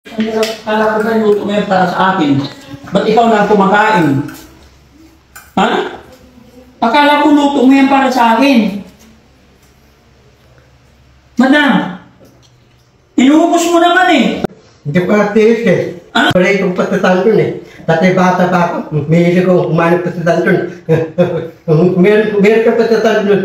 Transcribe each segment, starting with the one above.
Kala ko ba luto mo yan para sa akin? Ba't ikaw na kumakain? Ha? Akala ko luto mo yan para sa akin. Madam, inuubos mo naman eh. Hindi ko artist eh. Ano? Wala itong patatanton eh. Tatay bata pa ako, may hindi ko kumain ng patatanton. Meron ka patatanton.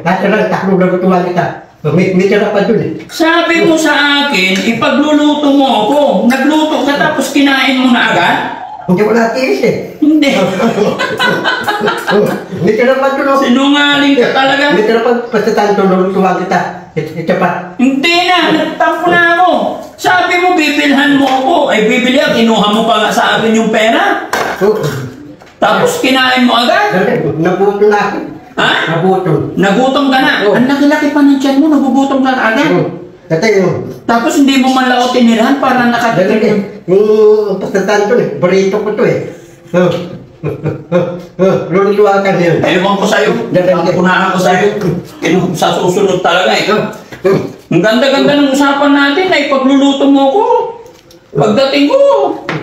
Dati lang, taklo lang tuwa kita. May tira pa dun eh. Sabi mo sa akin, ipagluluto mo ako. Nagluto ka tapos kinain mo na agad? Hindi ko artist eh. Hindi. May tira pa dun oh. Sinungaling ka talaga. May tira pa patatanton, tuwa kita. Ito pa. Hindi na, nagtampo na ako. Sabi mo, bibilhan mo ako. Ay, bibili ako. Kinuha mo pa nga sa akin yung pera. Tapos kinain mo agad. Nabuto na ako. Ha? Nabuto. Nagutom ka na. Ang laki-laki pa ng tiyan mo, nagugutom ka na agad. Tatay yun. Tapos hindi mo man lang ako tinirahan para nakatikim. Yung patatanton eh, burrito ko to eh. Luluwa ka na yun. Ewan ko sa'yo. Punahan ko sa'yo. Sa susunod talaga eh. Ang ganda-ganda ng usapan natin ay pagluluto mo ko. Pagdating ko.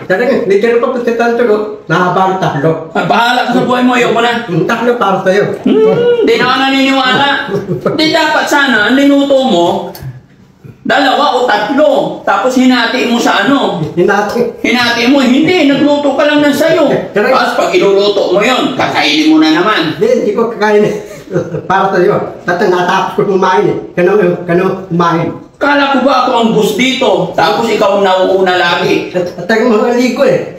Talaga, may tira pa patatanton oh. Nakabalo taklo. Bahala ka sa buhay mo, ayoko na. Taklo para sa'yo. Hindi na ako naniniwala. Hindi dapat sana, ang linuto mo, 2 o 3. Tapos hinati mo sa ano? Hinati mo, hindi. Nagluto ka lang ng sayo. Tapos pag iluluto mo yun, kakainin mo na naman. Hindi ko kakain eh. Para sa'yo. Tatang natapos ko kumain eh. Kano kumain. Kala ko ba ako ang boss dito? Tapos ikaw ang nauuna lagi. Tatang mga ligo eh.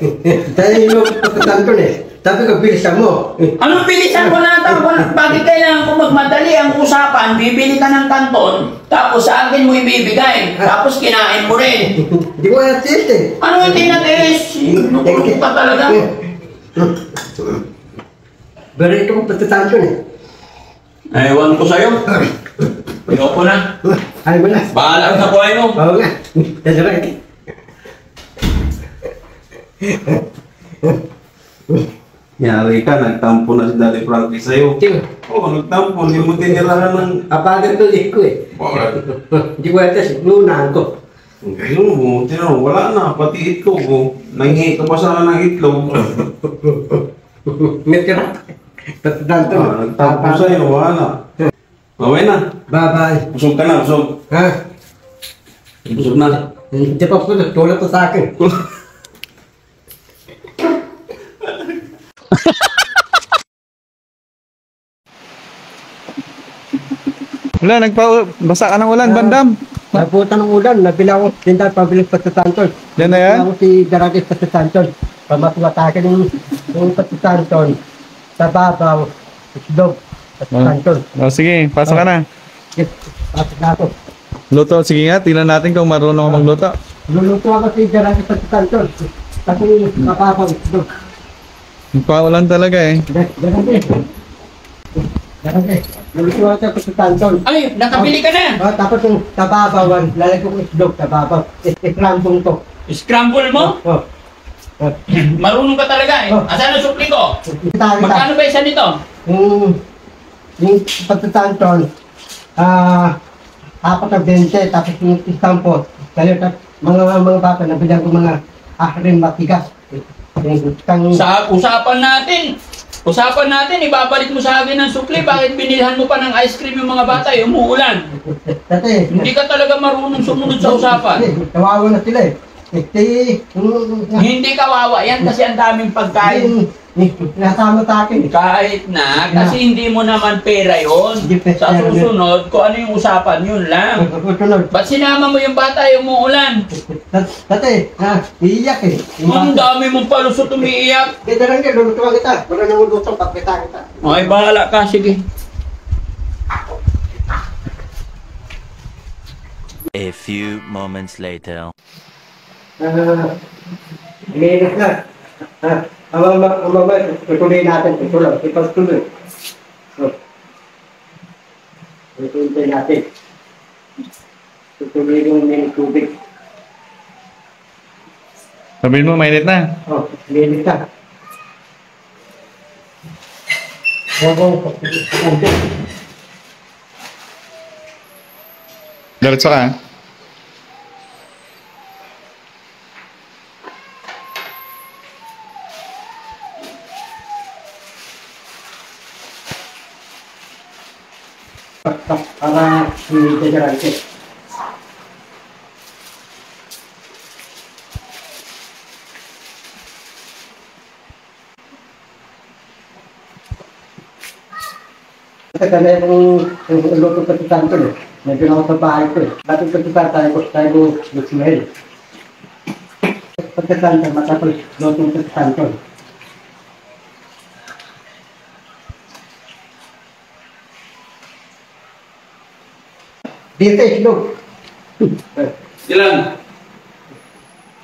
Dahil yung patatanton eh. Sabi ko, bilisan mo. Anong bilisan ko na ito? Bakit kailangan ko magmadali ang usapan? Bibili ka ng kanton, tapos sa akin mo ibibigay. Tapos kinain mo rin. Hindi ko na-test eh. Ano yung tinatis? Lukulok pa talaga. Barito ko patatanton eh. Ewan ko sa'yo. Ayoko na. Ayaw mo na. Bahala ka sa buhay mo. Oo nga. Dadara ka. Yari ka, nagtampo na si Daddy Frankie sa'yo. Oo, nagtampo. Hindi mo tinirahan ng... Apagan to ko eh. Hindi ko na-test. Lunahan ko. Ngayon mo, tinanong, wala na. Pati itlog mo. Nangihi ka pa sana ng itlog. May tira. Patatanton. Nagtampo sa'yo, wala. Baway na. Bye-bye. Busog ka na, busog. Ha? Busog na. Hindi pa po. Tulad po sa akin. Wala, basa ka ng ulan, Bandam. Nabuta ng ulan, nabila ko tindahan pabilis patatanton. Yan na yan? Nabila ko si Daragis patatanton. Pamatuwatakin yung patatanton. Sa babaw, islog, patatanton. Sige, pasok ka na. Yes, pasok na ako. Luto, sige nga, tingnan natin kung marunong ka magluto. Luluto ako si Daragis patatanton. Kasi mapapaw, islog. Paulan talaga eh. Daragis. Daragis. Luluto ako sa patatanton. Ay, nakabili ka na. Tapos yung tababawan, lalagay ko islog, tababaw. Ikrambong to. Scramble mo? Marunong ka talaga eh. Asan ang supli ko? Magkano ba isa nito? Yung patatanton, 4 na 20, tapos yung istampo, mga bata, nabilang ko mga ahrim matigas. Sa usapan natin, ibabalik mo sa akin ng supli. Bakit binilhan mo pa ng ice cream yung mga bata? Umuulan. Hindi ka talaga marunong sumunod sa usapan. Tawawa na sila eh. Hindi kawawa yan kasi ang daming pagkain. Nasama sa akin. Kahit na, kasi hindi mo naman pera yun. Sa susunod, kung ano yung usapan, yun lang. Ba't sinama mo yung bata yung umuulan? Tate, iiyak eh. Ang dami mong palusot umiiyak. Kita lang kayo, lulutuan kita. Wala nang lulutong pagkita kita. Okay, bahala ka, sige. A few moments later. Minus na. Ang mga tutuloy natin, tutuloy. Ipagtuloy. Tutuloy natin. Tutuloy yung minus tubig. Sabihin mo, mainit na. Minus na. Diretso ka. para i-degerante. Kasi kaya yung luto patisan ko eh. Medyo na ako sa bahay ko eh. Dating patisan tayo lutsumahil. Patisan ko, matapos luto patisan ko. Dito eh, itlog. Ilan?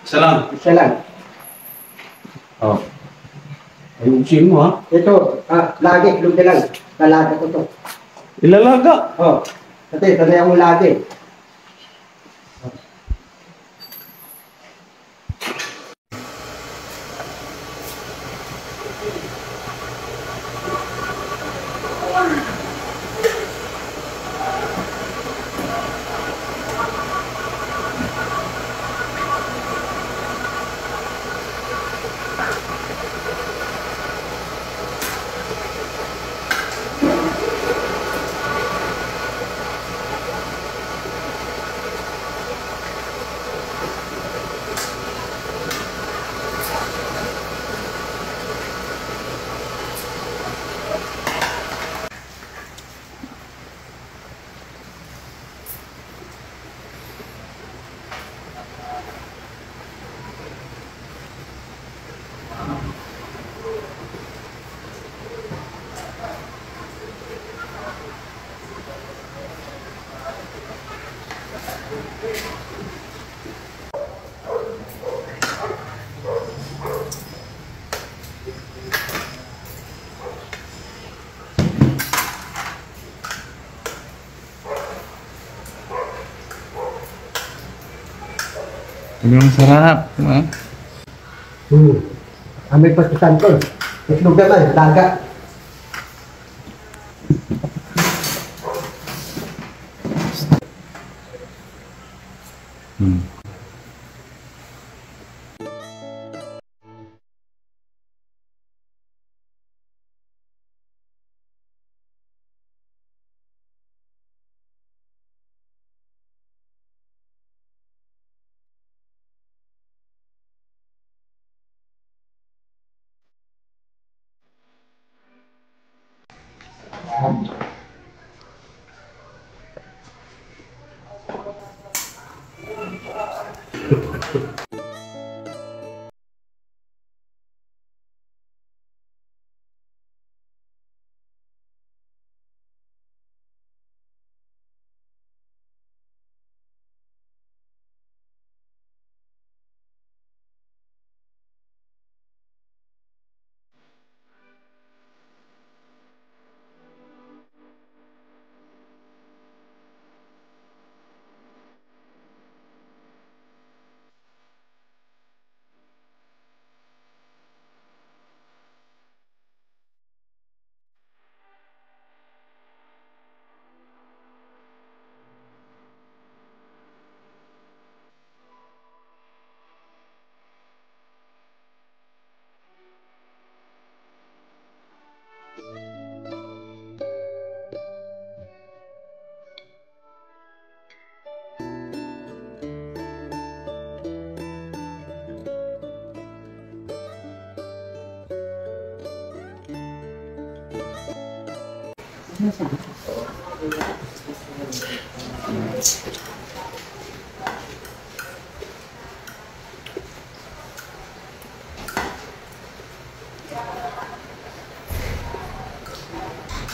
Isa lang. Isa lang. Oh. Ayusin mo ha. Ito, lagi, itlog na lang. Lalaga ko to. Ilalaga. Oh, kasi sanay akong lagi. Ang sarap. Ha? May patisan ko. Itlog naman, laga.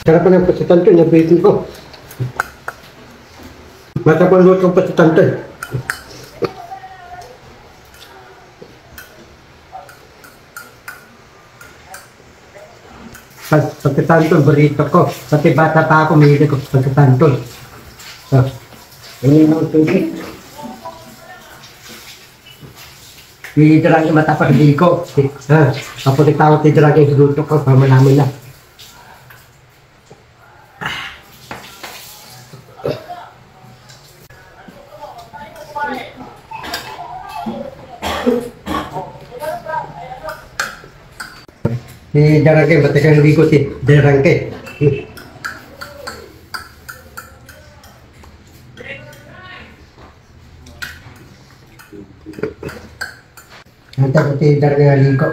Sarap pa ng pasitan ko, nabitin ko. Matapang luto ng pasitan ko. Pasitan ko, burrito ko. Pati bata pa ako, mahilig ko sa pasitan ko. So, yun yung tubig. Iidrang yung mata pa hindi ko. Kapag itawag iidrang yung luto ko, pamalaman na. Ni Darangke, ba't ka hindi ko si Darangke? Nanti ko tidar nga ligo.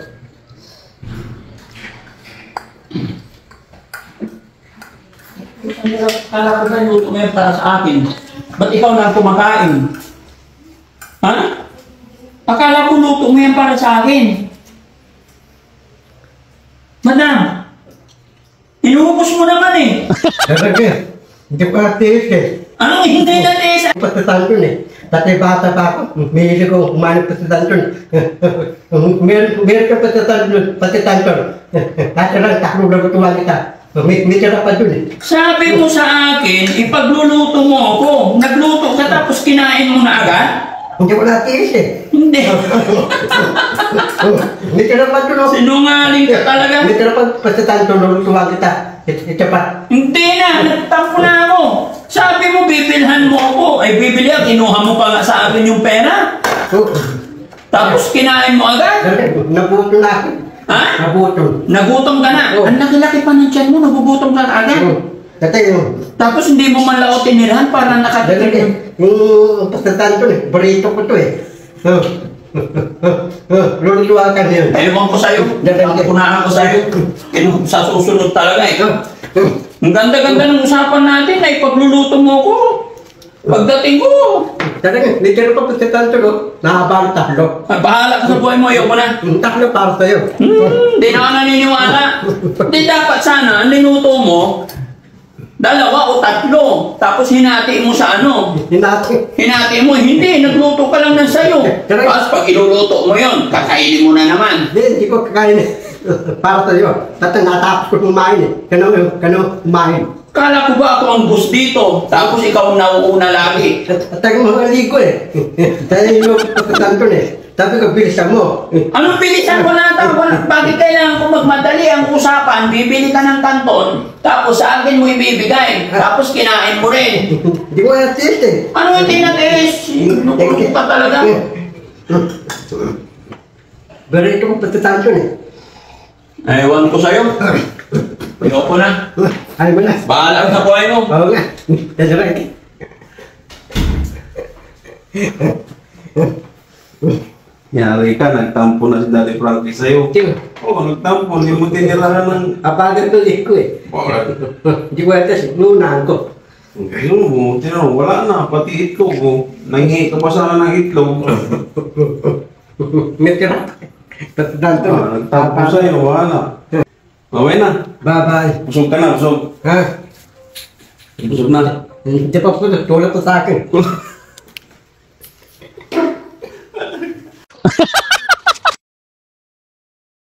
Kala ko na luto mo yan para sa akin. Ba't ikaw na kumakain? Ha? Akala ko luto mo yan para sa akin. Madam, inuubos mo naman eh. Talaga, hindi ko natiis eh. Anong hindi na tesa? Patutan ko eh. Dati bata pa ako, may ko kumain patutan ko. Meron ka patutan ko. Dati lang, taklo lang tuwa kita. May tira pa dun eh. Sabi mo sa akin, ipagluluto mo ako. Nagluto ka tapos kinain mo na agad? Hindi ko natiis eh. Hindi. May tira pa dun. Sinungaling ka talaga. May tira pa patutan ko, tuwa kita. Ito pa. Hindi na, nagtampo na ako. Sabi mo, bibilhan mo ako. Ay, bibili ako. Kinuha mo pa nga sa akin yung pera. Tapos kinain mo agad. Nabuto na ako. Ha? Nabuto. Nagutom ka na. Oo. Ang laki-laki pa ng tiyan mo, nagugutom ka agad. Dati yung Tapos hindi mo man lao tinirahan para nakatikim. yung pastatan ko eh, burrito ko to eh. Luluwa ka niyo. Ewan ko sa'yo. Nakunahan ko sa'yo. Sa susunod talaga eh. Ang ganda-ganda ng usapan natin ay pagluluto mo ko. Pagdating ko. Talaga, nitira pa pastatan ko, nakabalo tatlo. Bahala ka sa buhay mo, ayoko na. Yung tatlo para sa'yo. Hindi na ako naniniwala. Hindi dapat sana, ang niluto mo, 2 o 3. Tapos hinati mo sa ano. Hinati. Hinati mo, hindi, nagluto ka lang ng sayo. Tapos pag iluluto mo yon, kakainin mo na naman. Hindi ko kakain eh. Para sa'yo. Dati natapos ko kumain eh. Kano kumain. Kala ko ba ako ang boss dito? Tapos ikaw ang nauuna lagi. At tayo mga ligo eh. Dahil yung pastatan ko eh. Sabi ko, bilisan mo. Anong bilisan ko na ito? Bakit kailangan ko magmadali ang usapan? Bibili ka ng kanton, tapos sa akin mo ibibigay. Tapos kinain mo rin. Hindi ko natis eh. Ano hindi natiis? Nukulong pa talaga. Berito ko pastatan ko eh. Ewan ko sa'yo. Ayoko na. Ay mo na. Bahala ka sa buhay mo. Oo nga. Talaga. Yari ka, nagtampo na si Daddy Frankie sa'yo. Tiyo. Oo, nagtampo. Hindi mo tinirahan ng... Apagan to ko eh. Hindi ko atas. Nunahan ko. Ayun mo, tinanong, wala na, pati itlog mo. Nangihi ka pa sana ng itlog. May tira. Pastatan to. Nagtampo sa'yo, wala na. Okay na. Bye-bye. Busog ka na, busog. Ha? Busog na. Hindi pa po. Tulad ko sa akin.